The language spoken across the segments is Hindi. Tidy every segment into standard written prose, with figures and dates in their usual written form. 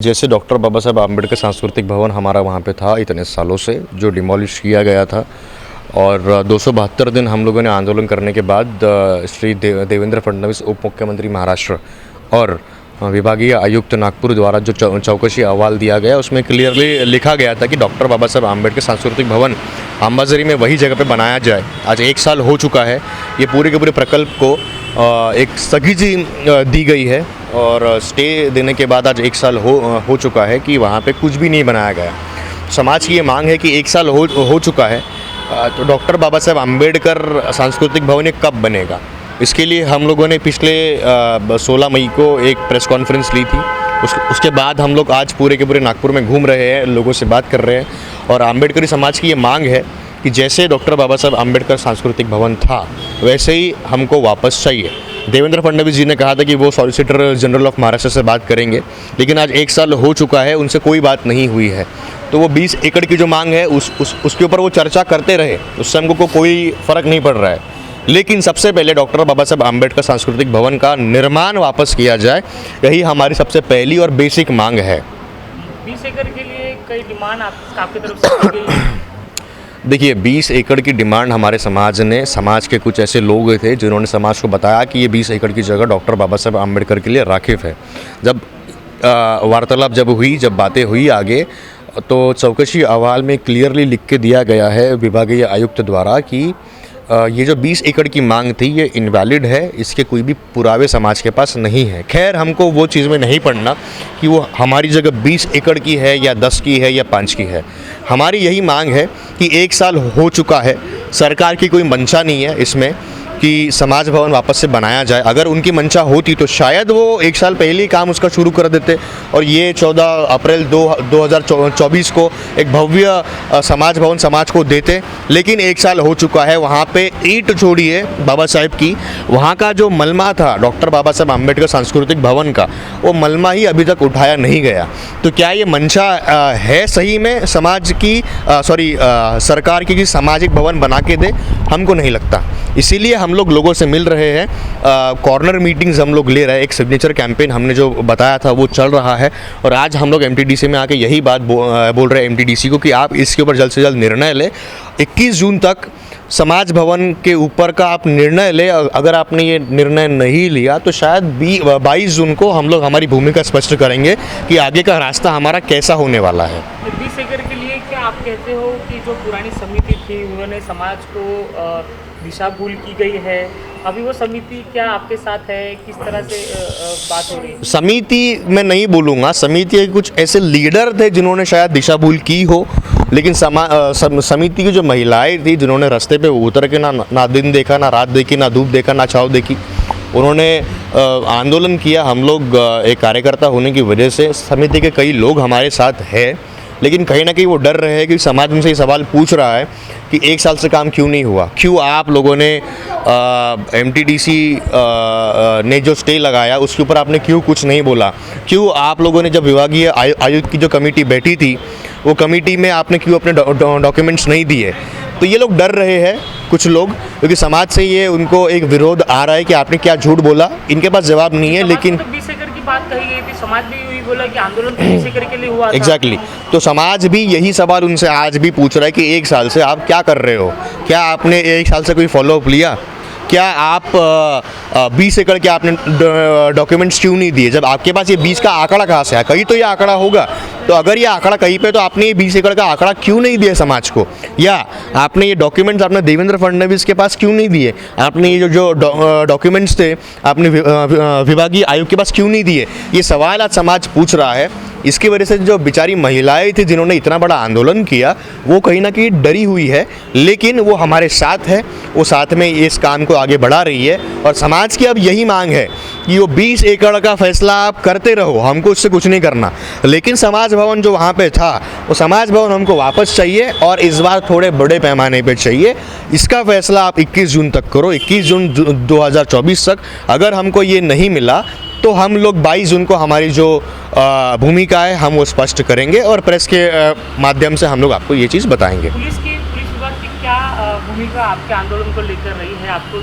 जैसे डॉक्टर बाबा साहब आम्बेडकर सांस्कृतिक भवन हमारा वहाँ पे था इतने सालों से, जो डिमोलिश किया गया था, और 272 दिन हम लोगों ने आंदोलन करने के बाद श्री देवेंद्र फडणवीस उप मुख्यमंत्री महाराष्ट्र और विभागीय आयुक्त नागपुर द्वारा जो चौकसी अहवाल दिया गया, उसमें क्लियरली लिखा गया था कि डॉक्टर बाबा साहब आम्बेडकर सांस्कृतिक भवन अंबाझरी में वही जगह पे बनाया जाए। आज 1 साल हो चुका है। ये पूरे के पूरे प्रकल्प को एक स्थगिती दी गई है और स्टे देने के बाद आज 1 साल हो चुका है कि वहाँ पे कुछ भी नहीं बनाया गया। समाज की ये मांग है कि 1 साल हो चुका है, तो डॉक्टर बाबा साहब आम्बेडकर सांस्कृतिक भवन ये कब बनेगा। इसके लिए हम लोगों ने पिछले 16 मई को एक प्रेस कॉन्फ्रेंस ली थी। उसके बाद हम लोग आज पूरे के पूरे नागपुर में घूम रहे हैं, लोगों से बात कर रहे हैं, और आम्बेडकरी समाज की ये मांग है कि जैसे डॉक्टर बाबा साहब आम्बेडकर सांस्कृतिक भवन था वैसे ही हमको वापस चाहिए। देवेंद्र फडणवीस जी ने कहा था कि वो सॉलिसिटर जनरल ऑफ महाराष्ट्र से बात करेंगे, लेकिन आज 1 साल हो चुका है, उनसे कोई बात नहीं हुई है। तो वो 20 एकड़ की जो मांग है उसके ऊपर वो चर्चा करते रहे, उससे हमको कोई फ़र्क नहीं पड़ रहा है। लेकिन सबसे पहले डॉक्टर बाबा साहब आम्बेडकर सांस्कृतिक भवन का निर्माण वापस किया जाए, यही हमारी सबसे पहली और बेसिक मांग है। 20 एकड़ के लिए कई डिमांड आपकी तरफ से की गई है। देखिए, 20 एकड़ की डिमांड हमारे समाज के कुछ ऐसे लोग थे जिन्होंने समाज को बताया कि ये 20 एकड़ की जगह डॉक्टर बाबा साहब आम्बेडकर के लिए राखिफ है। जब वार्तालाप जब बातें हुई आगे, तो चौकसी अहवाल में क्लियरली लिख के दिया गया है विभागीय आयुक्त द्वारा कि ये जो 20 एकड़ की मांग थी ये इनवैलिड है, इसके कोई भी पुरावे समाज के पास नहीं है। खैर, हमको वो चीज़ में नहीं पढ़ना कि वो हमारी जगह 20 एकड़ की है या 10 की है या 5 की है। हमारी यही मांग है कि 1 साल हो चुका है, सरकार की कोई मंशा नहीं है इसमें कि समाज भवन वापस से बनाया जाए। अगर उनकी मंशा होती तो शायद वो 1 साल पहले ही काम उसका शुरू कर देते और ये 14 अप्रैल 2024 को एक भव्य समाज भवन समाज को देते। लेकिन 1 साल हो चुका है, वहाँ पे ईंट छोड़िए बाबा साहेब की, वहाँ का जो मलमा था डॉक्टर बाबा साहेब आम्बेडकर सांस्कृतिक भवन का, वो मलमा ही अभी तक उठाया नहीं गया। तो क्या ये मंशा है सही में समाज की सरकार की सामाजिक भवन बना के दे? हमको नहीं लगता। इसीलिए हम लोग लोगों से मिल रहे हैं, कॉर्नर मीटिंग्स हम लोग ले रहे हैं। एक सिग्नेचर कैंपेन हमने जो बताया था वो चल रहा है, और आज हम लोग एमटीडीसी में आके यही बात बोल रहे हैं एमटीडीसी को कि आप इसके ऊपर जल्द से जल्द निर्णय लें। 21 जून तक समाज भवन के ऊपर का आप निर्णय लें। अगर आपने ये निर्णय नहीं लिया तो शायद 22 जून को हम लोग हमारी भूमिका स्पष्ट करेंगे कि आगे का रास्ता हमारा कैसा होने वाला है। 20 एकड़ के लिए क्या आप कहते हो कि जो पुरानी समिति थी उन्होंने समाज को दिशा भूल की गई है, अभी वो समिति क्या आपके साथ है? किस तरह से बात हो रही है? समिति मैं नहीं बोलूँगा, समिति के कुछ ऐसे लीडर थे जिन्होंने शायद दिशा भूल की हो, लेकिन समिति की जो महिलाएं थी जिन्होंने रास्ते पे उतर के ना दिन देखा, ना रात देखी, ना धूप देखा, ना छाँव देखी, उन्होंने आंदोलन किया। हम लोग एक कार्यकर्ता होने की वजह से समिति के कई लोग हमारे साथ हैं, लेकिन कहीं ना कहीं वो डर रहे हैं कि समाज उनसे ये सवाल पूछ रहा है कि 1 साल से काम क्यों नहीं हुआ, क्यों आप लोगों ने एमटीडीसी ने जो स्टे लगाया उसके ऊपर आपने क्यों कुछ नहीं बोला, क्यों आप लोगों ने जब विभागीय आयुक्त की जो कमेटी बैठी थी वो कमेटी में आपने क्यों अपने डॉक्यूमेंट्स नहीं दिए। तो ये लोग डर रहे हैं कुछ लोग, क्योंकि समाज से ये उनको एक विरोध आ रहा है कि आपने क्या झूठ बोला। इनके पास जवाब नहीं है, लेकिन 20 एकड़ की बात कही गई थी, समाज भी यही बोला कि आंदोलन 20 एकड़ के लिए हुआ था। एग्जैक्टली। तो समाज भी यही सवाल उनसे आज भी पूछ रहा है कि 1 साल से आप क्या कर रहे हो, क्या आपने 1 साल से कोई फॉलोअप लिया, क्या आप 20 एकड़ के आपने डॉक्यूमेंट्स क्यों नहीं दिए। जब आपके पास ये 20 का आंकड़ा कहाँ से है, कहीं तो ये आंकड़ा होगा। तो अगर ये आंकड़ा कहीं पे, तो आपने ये 20 एकड़ का आंकड़ा क्यों नहीं दिया समाज को, या आपने ये डॉक्यूमेंट्स आपने देवेंद्र फडणवीस के पास क्यों नहीं दिए, आपने ये जो डॉक्यूमेंट्स थे आपने विभागीय आयोग के पास क्यों नहीं दिए। ये सवाल आज समाज पूछ रहा है। इसकी वजह से जो बेचारी महिलाएं थी जिन्होंने इतना बड़ा आंदोलन किया, वो कहीं ना कहीं डरी हुई है, लेकिन वो हमारे साथ है, वो साथ में इस काम को आगे बढ़ा रही है। और समाज की अब यही मांग है कि वो 20 एकड़ का फैसला आप करते रहो, हमको उससे कुछ नहीं करना, लेकिन समाज भवन जो वहाँ पे था वो समाज भवन हमको वापस चाहिए, और इस बार थोड़े बड़े पैमाने पे चाहिए। इसका फैसला आप 21 जून तक करो, 21 जून 2024 तक। अगर हमको ये नहीं मिला तो हम लोग 22 जून को हमारी जो भूमिका है हम वो स्पष्ट करेंगे, और प्रेस के माध्यम से हम लोग आपको ये चीज़ बताएंगे। पुलिस विभाग की क्या भूमिका आपके आंदोलन को लेकर रही है? आपको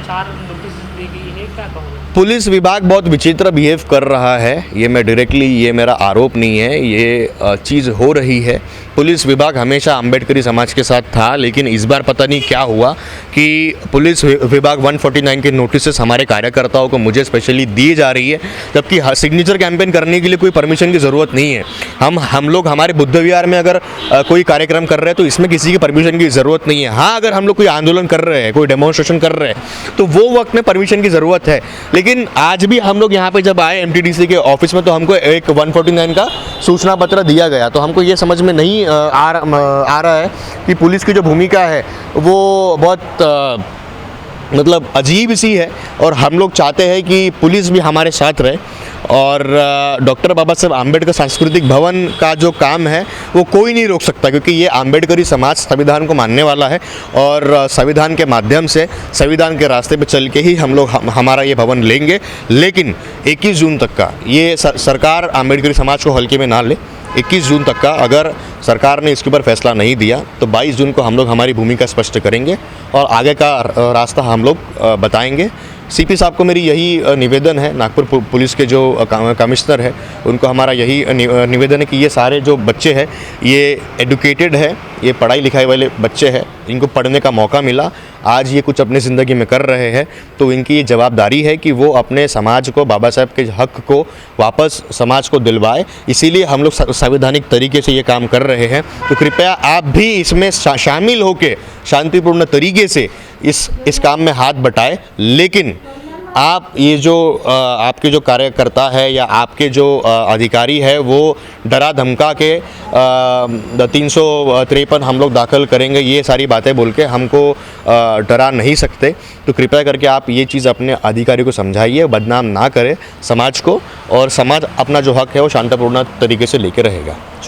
4 नोटिस दी गई है, क्या कहोगे? पुलिस विभाग बहुत विचित्र बिहेव कर रहा है, ये मैं डायरेक्टली, ये मेरा आरोप नहीं है, ये चीज़ हो रही है। पुलिस विभाग हमेशा अम्बेडकरी समाज के साथ था, लेकिन इस बार पता नहीं क्या हुआ कि पुलिस विभाग 149 के नोटिसेस हमारे कार्यकर्ताओं को, मुझे स्पेशली दी जा रही है, जबकि सिग्नेचर कैंपेन करने के लिए कोई परमिशन की ज़रूरत नहीं है। हम लोग हमारे बुद्ध विहार में अगर कोई कार्यक्रम कर रहे हैं तो इसमें किसी की परमिशन की ज़रूरत नहीं है। हाँ, अगर हम लोग कोई आंदोलन कर रहे हैं, कोई डेमोन्स्ट्रेशन कर रहे हैं, तो वो वक्त में परमिशन की ज़रूरत है। लेकिन आज भी हम लोग यहाँ पे जब आए MTDC के ऑफिस में, तो हमको एक 149 का सूचना पत्र दिया गया। तो हमको ये समझ में नहीं आ रहा है कि पुलिस की जो भूमिका है वो बहुत मतलब अजीब सी है, और हम लोग चाहते हैं कि पुलिस भी हमारे साथ रहे। और डॉक्टर बाबा साहब आम्बेडकर सांस्कृतिक भवन का जो काम है वो कोई नहीं रोक सकता, क्योंकि ये आम्बेडकरी समाज संविधान को मानने वाला है, और संविधान के माध्यम से, संविधान के रास्ते पे चल के ही हम लोग हमारा ये भवन लेंगे। लेकिन 21 जून तक का ये सरकार आम्बेडकरी समाज को हल्के में ना ले। 21 जून तक का अगर सरकार ने इसके ऊपर फैसला नहीं दिया तो 22 जून को हम लोग हमारी भूमिका स्पष्ट करेंगे और आगे का रास्ता हम लोग बताएंगे। CP साहब को मेरी यही निवेदन है, नागपुर पुलिस के जो कमिश्नर है उनको हमारा यही निवेदन है कि ये सारे जो बच्चे हैं ये एडुकेटेड है, ये पढ़ाई लिखाई वाले बच्चे हैं, इनको पढ़ने का मौका मिला, आज ये कुछ अपनी ज़िंदगी में कर रहे हैं, तो इनकी ये जवाबदारी है कि वो अपने समाज को, बाबा साहब के हक को वापस समाज को दिलवाए। इसीलिए हम लोग संवैधानिक तरीके से ये काम कर रहे हैं। तो कृपया आप भी इसमें शामिल होकर शांतिपूर्ण तरीके से इस काम में हाथ बटाएं। लेकिन आप ये जो आपके जो कार्यकर्ता है या आपके जो अधिकारी है वो डरा धमका के 353 हम लोग दाखिल करेंगे, ये सारी बातें बोल के हमको डरा नहीं सकते। तो कृपया करके आप ये चीज़ अपने अधिकारी को समझाइए, बदनाम ना करें समाज को, और समाज अपना जो हक है वो शांतिपूर्ण तरीके से लेके रहेगा।